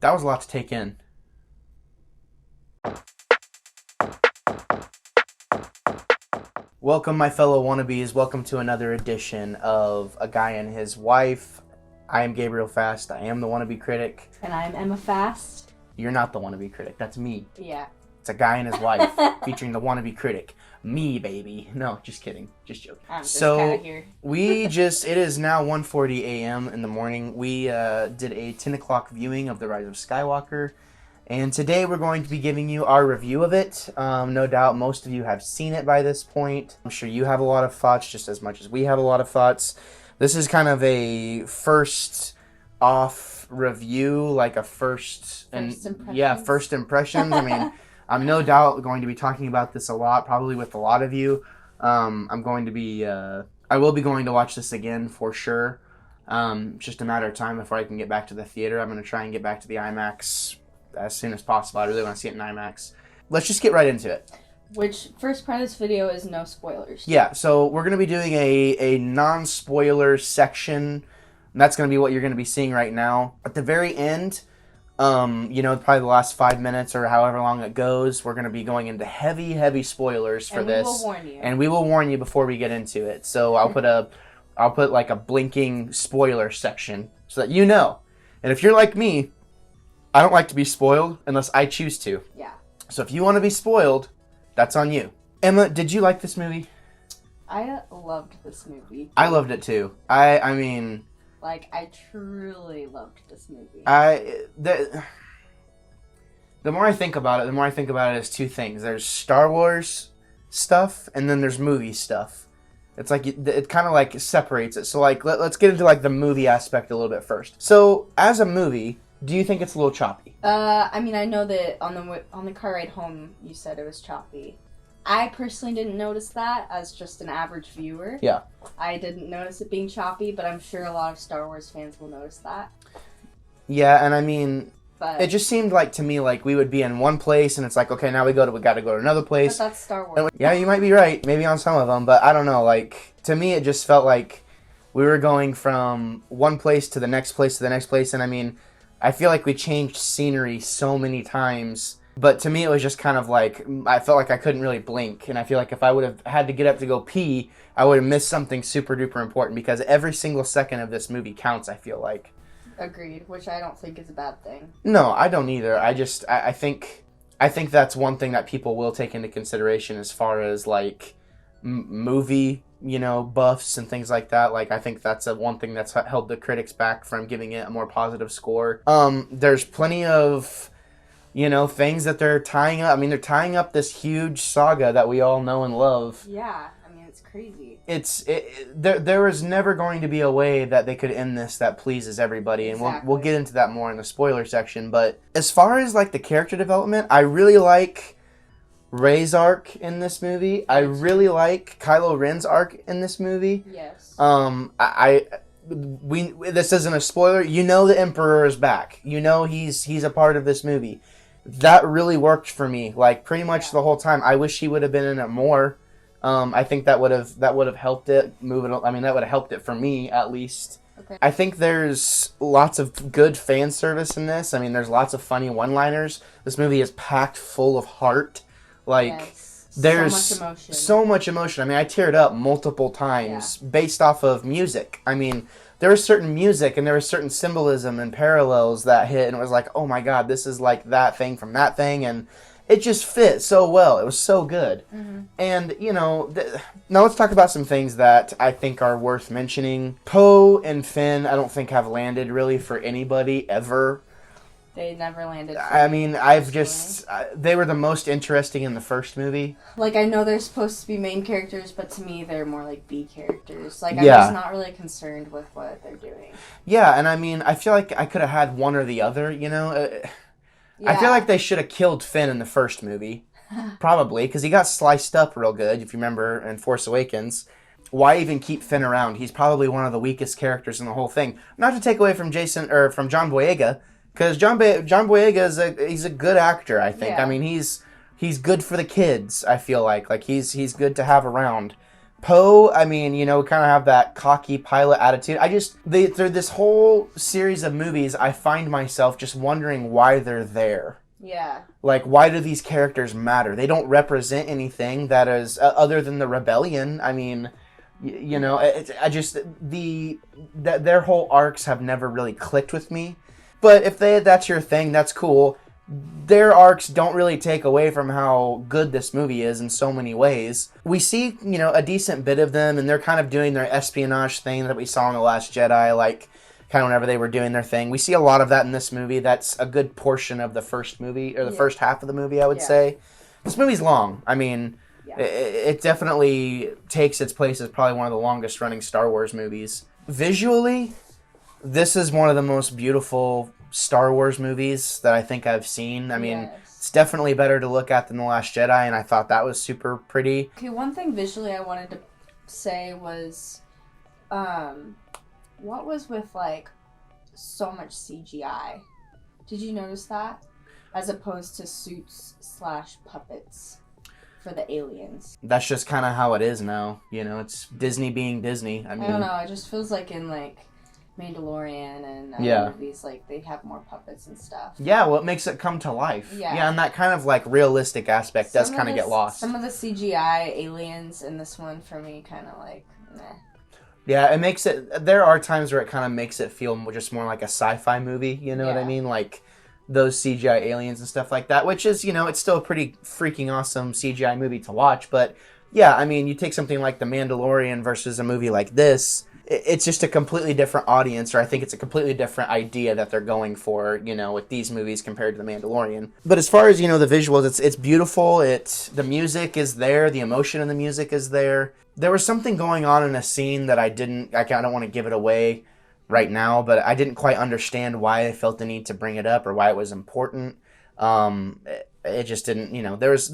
That was a lot to take in. Welcome, my fellow wannabes. Welcome to another edition of A Guy and His Wife. I am Gabriel Fast. I am the wannabe critic. And I'm Emma Fast. You're not the wannabe critic. That's me. Yeah. It's A Guy and His Wife featuring the wannabe critic. Me, baby. No, just kidding. Just joking. I'm just kinda here. It is now 1:40 a.m. in the morning. We did a 10 o'clock viewing of the Rise of Skywalker. And today we're going to be giving you our review of it. No doubt most of you have seen it by this point. I'm sure you have a lot of thoughts just as much as we have a lot of thoughts. This is kind of a first off review, like a first impressions. I mean, I'm no doubt going to be talking about this a lot, probably with a lot of you. I will be going to watch this again for sure. It's just a matter of time before I can get back to the theater. I'm going to try and get back to the IMAX as soon as possible. I really want to see it in IMAX. Let's just get right into it. Which, first part of this video is no spoilers. Yeah, so we're going to be doing a non-spoiler section. And that's going to be what you're going to be seeing right now. At the very end, probably the last 5 minutes or however long it goes, we're going to be going into heavy spoilers for this. And we will warn you. And we will warn you before we get into it. So I'll put like a blinking spoiler section so that you know. And if you're like me, I don't like to be spoiled unless I choose to. Yeah. So if you want to be spoiled, that's on you. Emma, did you like this movie? I loved this movie. I loved it too. I mean... Like, I truly loved this movie. The more I think about it as two things. There's Star Wars stuff, and then there's movie stuff. It's like, it kind of like separates it. So like, let's get into like the movie aspect a little bit first. So, as a movie... Do you think it's a little choppy? I mean, I know that on the car ride home, you said it was choppy. I personally didn't notice that as just an average viewer. Yeah. I didn't notice it being choppy, but I'm sure a lot of Star Wars fans will notice that. Yeah, and I mean, it just seemed like to me like we would be in one place, and it's like, okay, now we got to go to another place. But that's Star Wars. Yeah, you might be right, maybe on some of them, but I don't know. Like, to me, it just felt like we were going from one place to the next place to the next place, and I mean... I feel like we changed scenery so many times, but to me it was just kind of like, I felt like I couldn't really blink, and I feel like if I would have had to get up to go pee, I would have missed something super duper important, because every single second of this movie counts, I feel like. Agreed, which I don't think is a bad thing. No, I don't either. I think that's one thing that people will take into consideration as far as like movie buffs and things like that. Like, I think that's one thing that's held the critics back from giving it a more positive score. There's plenty of, things that they're tying up. I mean, they're tying up this huge saga that we all know and love. Yeah, I mean, it's crazy. There was never going to be a way that they could end this that pleases everybody, and exactly. we'll get into that more in the spoiler section. But as far as, like, the character development, I really like Rey's arc in this movie. I really like Kylo Ren's arc in this movie. Yes. This isn't a spoiler. The Emperor is back. He's a part of this movie. That really worked for me. Like, pretty much the whole time. I wish he would have been in it more. I think that would have helped it move it. I mean, that would have helped it for me at least. Okay. I think there's lots of good fan service in this. I mean, there's lots of funny one-liners. This movie is packed full of heart. Like, yes. there's so much emotion. I mean, I teared up multiple times based off of music. I mean, there was certain music and there was certain symbolism and parallels that hit, and it was like, oh my god, this is like that thing from that thing, and it just fit so well. It was so good. Mm-hmm. And, now let's talk about some things that I think are worth mentioning. Poe and Finn, I don't think have landed really for anybody ever. They never landed. I mean, they were the most interesting in the first movie. Like, I know they're supposed to be main characters, but to me, they're more like B characters. Like, I'm just not really concerned with what they're doing. Yeah, and I mean, I feel like I could have had one or the other, I feel like they should have killed Finn in the first movie. Probably, because he got sliced up real good, if you remember, in Force Awakens. Why even keep Finn around? He's probably one of the weakest characters in the whole thing. Not to take away from from John Boyega, because John Boyega he's a good actor, I think. Yeah. I mean, he's good for the kids, I feel like. Like, he's good to have around. Poe, I mean, you know, kind of have that cocky pilot attitude. Through this whole series of movies, I find myself just wondering why they're there. Yeah. Like, why do these characters matter? They don't represent anything that is other than the rebellion. I mean, you know, their whole arcs have never really clicked with me. But if that's your thing, that's cool. Their arcs don't really take away from how good this movie is in so many ways. We see, you know, a decent bit of them, and they're kind of doing their espionage thing that we saw in The Last Jedi, like, kind of whenever they were doing their thing. We see a lot of that in this movie. That's a good portion of the first movie, or the first half of the movie, I would say. This movie's long. I mean, it definitely takes its place as probably one of the longest running Star Wars movies. Visually, this is one of the most beautiful Star Wars movies that I think I've seen. I mean, it's definitely better to look at than The Last Jedi, and I thought that was super pretty. Okay, one thing visually I wanted to say was, what was with, like, so much CGI? Did you notice that? As opposed to suits/puppets for the aliens. That's just kind of how it is now. You know, it's Disney being Disney. I mean, I don't know, it just feels like in, like, Mandalorian and other movies, like, they have more puppets and stuff. Yeah, well, it makes it come to life. Yeah, and that kind of, like, realistic aspect does kind of get lost. Some of the CGI aliens in this one, for me, kind of, like, meh. Yeah, it makes it... There are times where it kind of makes it feel just more like a sci-fi movie, you know what I mean? Like, those CGI aliens and stuff like that, which is, you know, it's still a pretty freaking awesome CGI movie to watch, but, yeah, I mean, you take something like The Mandalorian versus a movie like this... It's just a completely different audience, or I think it's a completely different idea that they're going for, you know, with these movies compared to The Mandalorian. But as far as, you know, the visuals, it's beautiful. The music is there. The emotion in the music is there. There was something going on in a scene that I don't want to give it away right now, but I didn't quite understand why I felt the need to bring it up or why it was important. It just didn't, you know, there's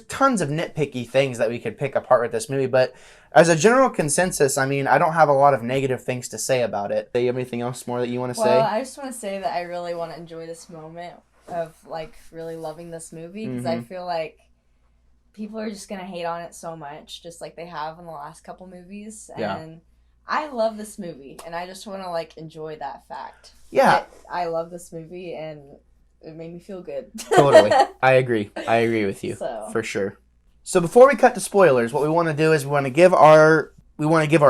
tons of nitpicky things that we could pick apart with this movie, but as a general consensus, I mean, I don't have a lot of negative things to say about it. Do you have anything else more that you want to say? Well, I just want to say that I really want to enjoy this moment of, like, really loving this movie, because I feel like people are just going to hate on it so much, just like they have in the last couple movies, and I love this movie, and I just want to, like, enjoy that fact. Yeah. I love this movie, and it made me feel good. Totally. I agree with you. For sure. So before we cut to spoilers, what we want to do is we want to give our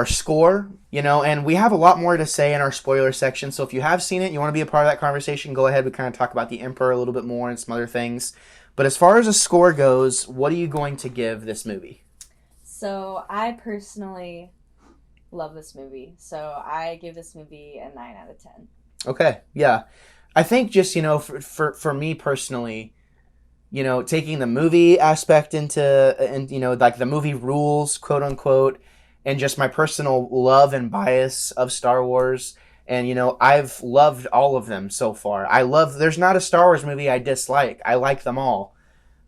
score, you know, and we have a lot more to say in our spoiler section. So if you have seen it, you want to be a part of that conversation, go ahead. We kind of talk about the Emperor a little bit more and some other things. But as far as a score goes, what are you going to give this movie? So I personally love this movie. So I give this movie a 9 out of 10. Okay. Yeah. I think just, you know, for me personally, you know, taking the movie aspect and, you know, like the movie rules, quote unquote, and just my personal love and bias of Star Wars. And, you know, I've loved all of them so far. There's not a Star Wars movie I dislike. I like them all.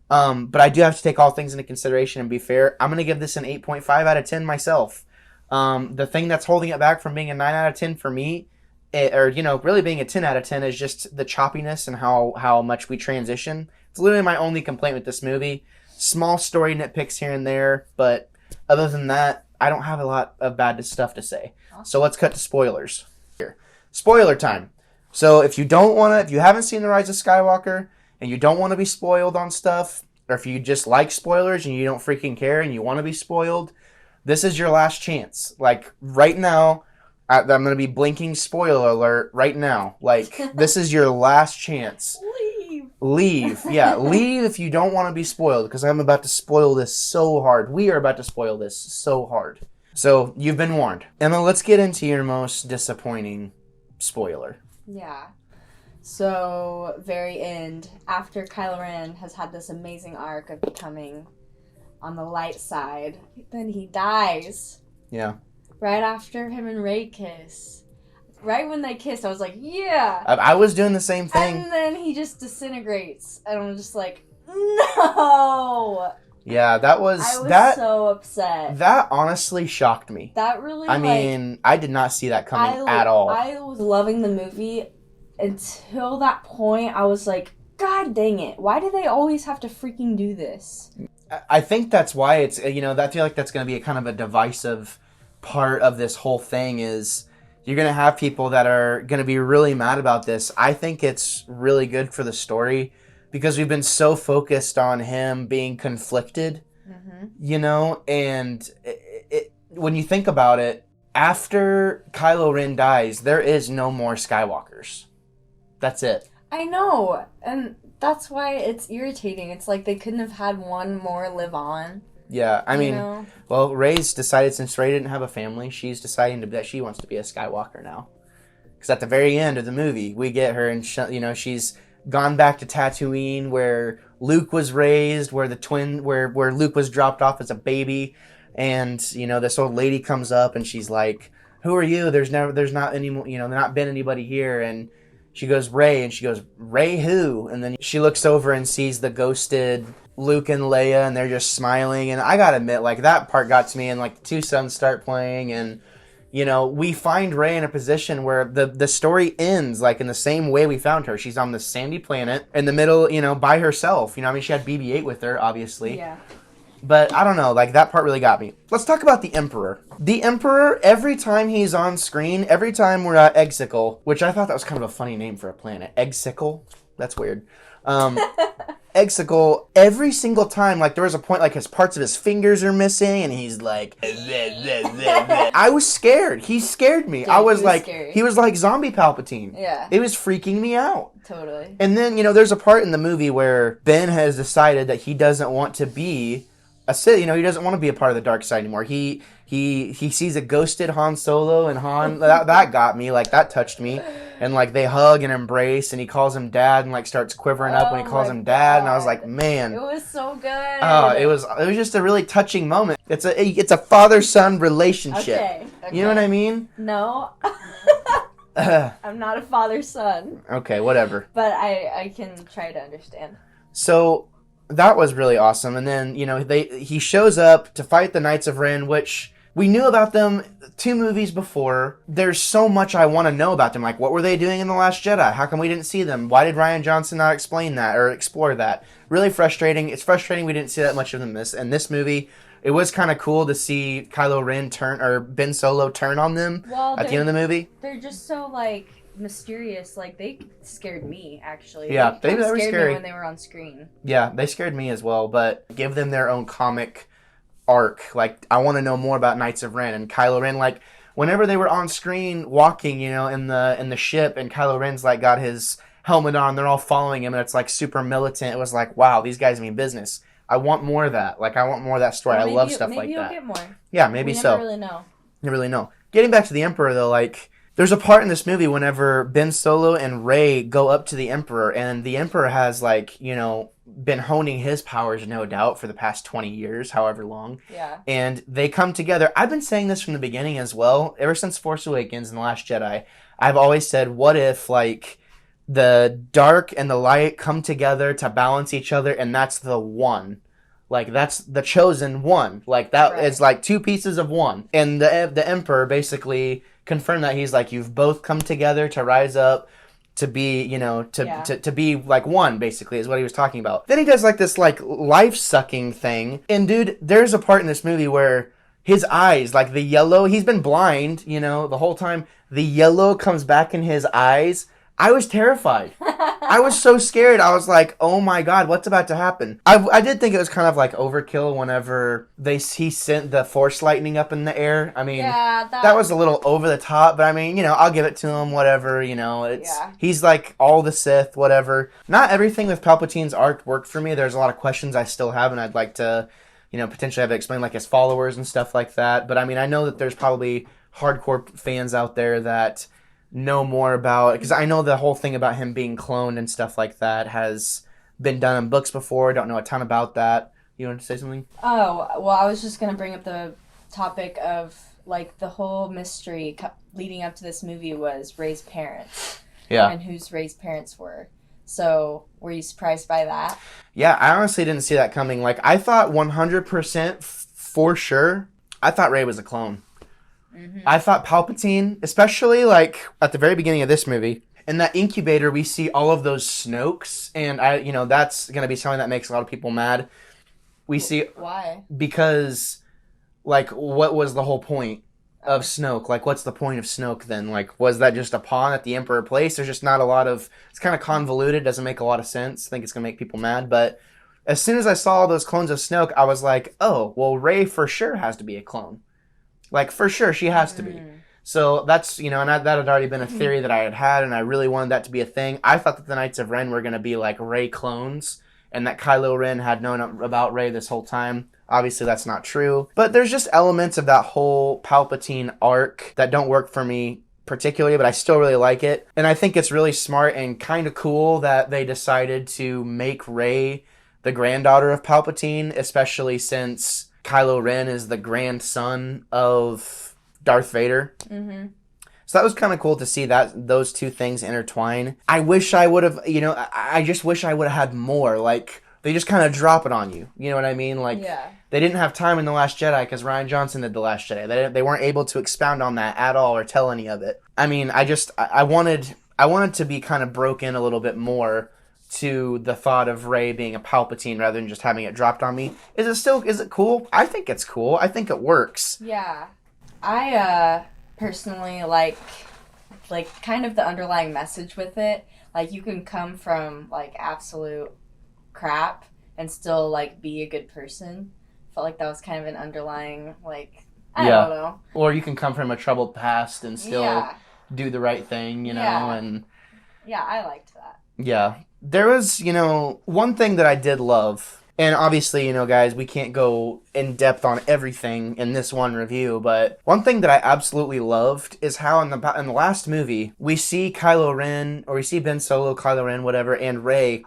But I do have to take all things into consideration and be fair. I'm going to give this an 8.5 out of 10 myself. The thing that's holding it back from being a 9 out of 10 for me, or, you know, really being a 10 out of 10 is just the choppiness and how much we transition. It's literally my only complaint with this movie. Small story nitpicks here and there, but other than that, I don't have a lot of bad stuff to say. Awesome. So let's cut to spoilers. Here. Spoiler time. So if you haven't seen The Rise of Skywalker, and you don't want to be spoiled on stuff, or if you just like spoilers and you don't freaking care and you want to be spoiled, this is your last chance. Like, right now, I'm going to be blinking spoiler alert right now. Like, this is your last chance. Leave. Yeah, leave if you don't want to be spoiled, because I'm about to spoil this so hard. We are about to spoil this so hard. So, you've been warned. Emma, let's get into your most disappointing spoiler. Yeah. So, very end, after Kylo Ren has had this amazing arc of becoming on the light side, then he dies. Yeah. Right after him and Rey kiss. Right when they kissed, I was like, yeah! I was doing the same thing. And then he just disintegrates. And I'm just like, no! Yeah, I was so upset. That honestly shocked me. That really, I mean, I did not see that coming at all. I was loving the movie until that point. I was like, God dang it. Why do they always have to freaking do this? I think that's why it's, I feel like that's going to be a kind of a divisive part of this whole thing is you're going to have people that are going to be really mad about this. I think it's really good for the story because we've been so focused on him being conflicted, and when you think about it, after Kylo Ren dies, there is no more Skywalkers. That's it. I know, and that's why it's irritating. It's like they couldn't have had one more live on. Yeah, I mean, well, Rey's decided since Rey didn't have a family, she's deciding that she wants to be a Skywalker now. Because at the very end of the movie, we get her and, she's gone back to Tatooine where Luke was raised, where where Luke was dropped off as a baby. And, this old lady comes up and she's like, who are you? There's not any, not been anybody here. And she goes, Rey. And she goes, Rey who? And then she looks over and sees the ghosted Luke and Leia, and they're just smiling. And I gotta admit, like, that part got to me, and, like, the two sons start playing, and, we find Rey in a position where the story ends, like, in the same way we found her. She's on this sandy planet, in the middle, by herself. She had BB-8 with her, obviously. Yeah. But, I don't know, like, that part really got me. Let's talk about the Emperor. The Emperor, every time he's on screen, every time we're at Exegol, which I thought that was kind of a funny name for a planet. Exegol? That's weird. Exegol, every single time, like, there was a point, like, his parts of his fingers are missing, and he's like, I was scared. He scared me. Dude, I was like, scary. He was like zombie Palpatine. Yeah. It was freaking me out. Totally. And then, there's a part in the movie where Ben has decided that he doesn't want to be a Sith, he doesn't want to be a part of the dark side anymore. He sees a ghosted Han Solo, and Han, that got me, like, that touched me. And, like, they hug and embrace, and he calls him Dad, and, like, starts quivering up when he calls him Dad. God. And I was like, man. It was so good. Oh, it was just a really touching moment. It's a father-son relationship. Okay. You know what I mean? No. I'm not a father-son. Okay, whatever. But I can try to understand. So that was really awesome. And then, he shows up to fight the Knights of Ren, which we knew about them 2 movies before. There's so much I want to know about them. Like, what were they doing in The Last Jedi? How come we didn't see them? Why did Rian Johnson not explain that or explore that? Really frustrating. It's frustrating we didn't see that much of them in this movie. It was kind of cool to see Kylo Ren or Ben Solo turn on them at the end of the movie. They're just so, like, mysterious. Like, they scared me, actually. Yeah, they were scared scary me when they were on screen. Yeah, they scared me as well, but give them their own comic arc. Like, I want to know more about Knights of Ren and Kylo Ren. Like, whenever they were on screen walking, in the ship, and Kylo Ren's like got his helmet on, they're all following him, and it's like super militant. It was like, wow, these guys mean business. I want more of that. Like, I want more of that story. Well, I love stuff like that. Maybe you'll get more. Yeah, maybe so. You never really know. You really know. Getting back to the Emperor, though, like, there's a part in this movie whenever Ben Solo and Rey go up to the Emperor, and the Emperor has, like, been honing his powers, no doubt, for the past 20 years, however long. Yeah. And they come together. I've been saying this from the beginning as well. Ever since Force Awakens and The Last Jedi, I've always said, what if, like, the dark and the light come together to balance each other, and that's the one. Like, that's the chosen one. Like, that is like 2 pieces of one. And the Emperor basically confirmed that. He's like, you've both come together to rise up, to be, to be like one, basically, is what he was talking about. Then he does like this like life-sucking thing. And dude, there's a part in this movie where his eyes, like the yellow, he's been blind, the whole time. The yellow comes back in his eyes. I was terrified. I was so scared. I was like, oh my God, what's about to happen? I did think it was kind of like overkill whenever he sent the Force lightning up in the air. I mean, that was a little over the top, but I mean, I'll give it to him, whatever, he's like all the Sith, whatever. Not everything with Palpatine's arc worked for me. There's a lot of questions I still have, and I'd like to, potentially have it explained, like his followers and stuff like that. But I mean, I know that there's probably hardcore fans out there that know more about, because I know the whole thing about him being cloned and stuff like that has been done in books before. Don't know a ton about that. You want to say something? Oh, well, I was just going to bring up the topic of, like, the whole mystery leading up to this movie was Rey's parents. Yeah. And whose Rey's parents were. So, were you surprised by that? Yeah, I honestly didn't see that coming. Like, I thought 100% for sure, I thought Rey was a clone. Mm-hmm. I thought Palpatine, especially like at the very beginning of this movie, in that incubator we see all of those Snokes, and that's going to be something that makes a lot of people mad. We see why? Because, like, what was the whole point of Snoke? Like, what's the point of Snoke then? Like, was that just a pawn that the Emperor placed? There's just not a lot of... It's kind of convoluted. Doesn't make a lot of sense. I think it's going to make people mad. But as soon as I saw all those clones of Snoke, I was like, oh, well, Rey for sure has to be a clone. Like, for sure, she has to be. So that's, you know, and that had already been a theory that I had, and I really wanted that to be a thing. I thought that the Knights of Ren were going to be, like, Rey clones, and that Kylo Ren had known about Rey this whole time. Obviously, that's not true. But there's just elements of that whole Palpatine arc that don't work for me particularly, but I still really like it. And I think it's really smart and kind of cool that they decided to make Rey the granddaughter of Palpatine, especially since Kylo Ren is the grandson of Darth Vader. Mm-hmm. So that was kind of cool to see that those two things intertwine. I wish I would have, you know, I just wish I would have had more. Like, they just kind of drop it on you. You know what I mean? Like, they didn't have time in The Last Jedi because Rian Johnson did The Last Jedi. They weren't able to expound on that at all or tell any of it. I mean, I wanted to be kind of broken a little bit more to the thought of Rey being a Palpatine rather than just having it dropped on me. Is it cool? I think it's cool. I think it works. Yeah. I personally like kind of the underlying message with it. Like, you can come from like absolute crap and still like be a good person. Felt like that was kind of an underlying, like, I don't know. Or you can come from a troubled past and still do the right thing, you know, and yeah, I liked that. Yeah. There was, you know, one thing that I did love, and obviously, you know, guys, we can't go in depth on everything in this one review, but one thing that I absolutely loved is how in the last movie, we see Kylo Ren, or we see Ben Solo, Kylo Ren, whatever, and Rey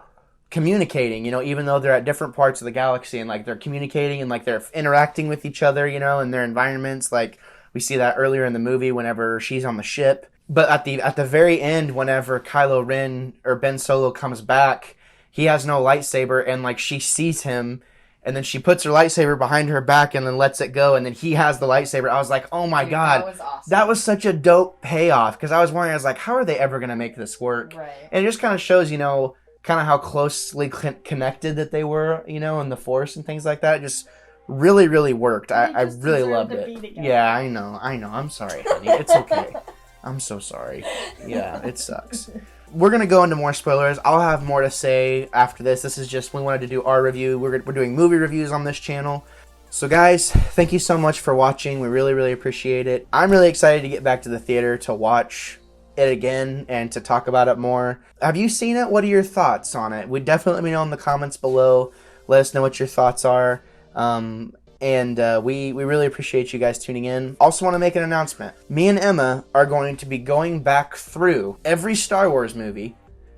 communicating, you know, even though they're at different parts of the galaxy, and like they're communicating and like they're interacting with each other, you know, in their environments. Like, we see that earlier in the movie whenever she's on the ship. But at the very end, whenever Kylo Ren or Ben Solo comes back, he has no lightsaber, and like she sees him, and then she puts her lightsaber behind her back and then lets it go, and then he has the lightsaber. I was like, oh my god, that was awesome. That was such a dope payoff, because I was like, how are they ever going to make this work? Right. And it just kind of shows, you know, kind of how closely connected that they were, you know, in the Force and things like that. It just really, really worked. I really loved it. Yeah, I know. I'm sorry, honey. It's okay. I'm so sorry. Yeah, it sucks. We're going to go into more spoilers. I'll have more to say after this. This is just, we wanted to do our review. We're doing movie reviews on this channel. So guys, thank you so much for watching. We really, really appreciate it. I'm really excited to get back to the theater to watch it again and to talk about it more. Have you seen it? What are your thoughts on it? Definitely let me know in the comments below. Let us know what your thoughts are. And we really appreciate you guys tuning in. Also want to make an announcement. Me and Emma are going to be going back through every Star Wars movie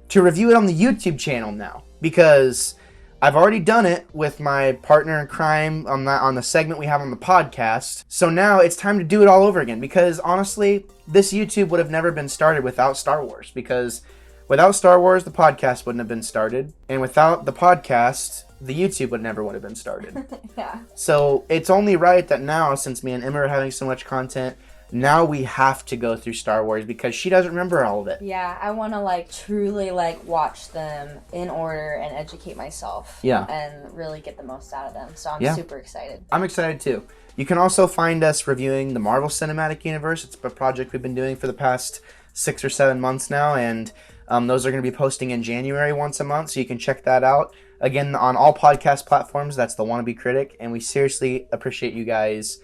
to review it on the YouTube channel now. Because I've already done it with my partner in crime on the segment we have on the podcast. So now it's time to do it all over again. Because honestly, this YouTube would have never been started without Star Wars. Because without Star Wars, the podcast wouldn't have been started. And without the podcast, the YouTube would have been started. Yeah. So it's only right that now, since me and Emma are having so much content, now we have to go through Star Wars because she doesn't remember all of it. Yeah, I want to like truly like watch them in order and educate myself. Yeah. And really get the most out of them. So I'm super excited. I'm excited too. You can also find us reviewing the Marvel Cinematic Universe. It's a project we've been doing for the past 6 or 7 months now, and those are going to be posting in January once a month, so you can check that out. Again, on all podcast platforms, that's the Wannabe Critic, and we seriously appreciate you guys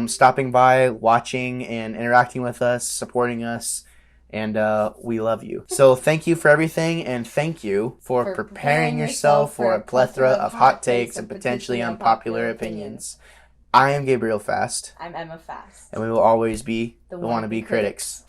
stopping by, watching, and interacting with us, supporting us, and we love you. So thank you for everything, and thank you for preparing yourself for a plethora of hot takes and potentially unpopular opinions. I am Gabriel Fast. I'm Emma Fast. And we will always be the Wannabe Critics.